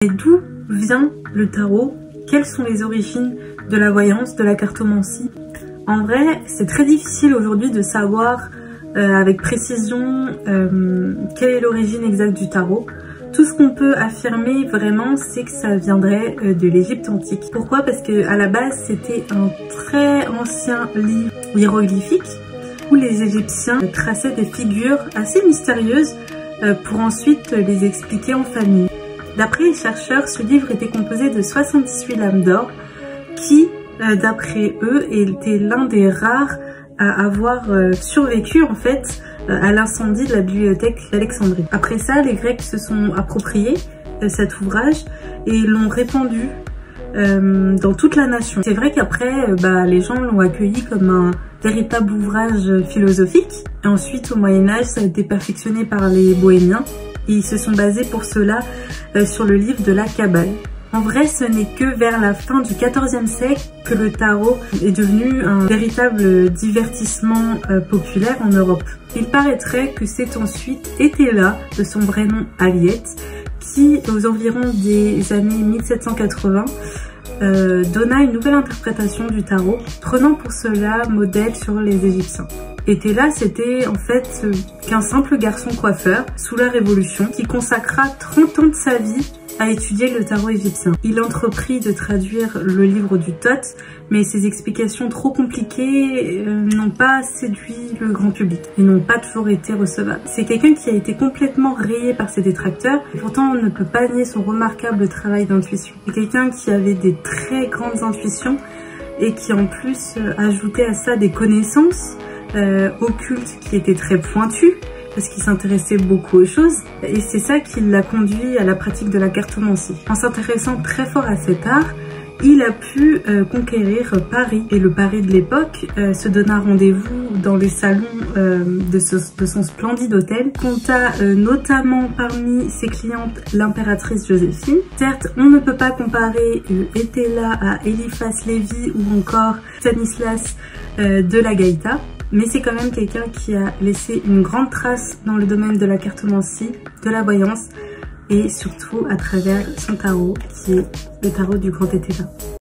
Et d'où vient le tarot? Quelles sont les origines de la voyance, de la cartomancie? En vrai, c'est très difficile aujourd'hui de savoir avec précision quelle est l'origine exacte du tarot. Tout ce qu'on peut affirmer vraiment, c'est que ça viendrait de l'Égypte antique. Pourquoi? Parce que à la base, c'était un très ancien livre hiéroglyphique où les Égyptiens traçaient des figures assez mystérieuses pour ensuite les expliquer en famille. D'après les chercheurs, ce livre était composé de 78 lames d'or qui, d'après eux, était l'un des rares à avoir survécu en fait à l'incendie de la bibliothèque d'Alexandrie. Après ça, les Grecs se sont appropriés cet ouvrage et l'ont répandu dans toute la nation. C'est vrai qu'après, les gens l'ont accueilli comme un véritable ouvrage philosophique. Et ensuite, au Moyen-Âge, ça a été perfectionné par les Bohémiens. Et ils se sont basés pour cela sur le livre de la Kabbale. En vrai, ce n'est que vers la fin du XIVe siècle que le tarot est devenu un véritable divertissement populaire en Europe. Il paraîtrait que c'est ensuite Éthéla, de son vrai nom Aliette, qui, aux environs des années 1780, donna une nouvelle interprétation du tarot, prenant pour cela modèle sur les Égyptiens. Éthéla, c'était en fait qu'un simple garçon coiffeur sous la Révolution qui consacra 30 ans de sa vie à étudier le tarot égyptien. Il entreprit de traduire le livre du Thoth, mais ses explications trop compliquées n'ont pas séduit le grand public et n'ont pas toujours été recevables. C'est quelqu'un qui a été complètement rayé par ses détracteurs, et pourtant on ne peut pas nier son remarquable travail d'intuition. C'est quelqu'un qui avait des très grandes intuitions et qui en plus ajoutait à ça des connaissances occultes qui étaient très pointues, parce qu'il s'intéressait beaucoup aux choses, et c'est ça qui l'a conduit à la pratique de la cartomancie. En s'intéressant très fort à cet art, il a pu conquérir Paris, et le Paris de l'époque se donna rendez-vous dans les salons de son splendide hôtel, compta notamment parmi ses clientes l'impératrice Joséphine. Certes, on ne peut pas comparer Éthéla à Eliphas Lévi ou encore Stanislas de la Gaïta, mais c'est quand même quelqu'un qui a laissé une grande trace dans le domaine de la cartomancie, de la voyance et surtout à travers son tarot qui est le tarot du grand Éthéla.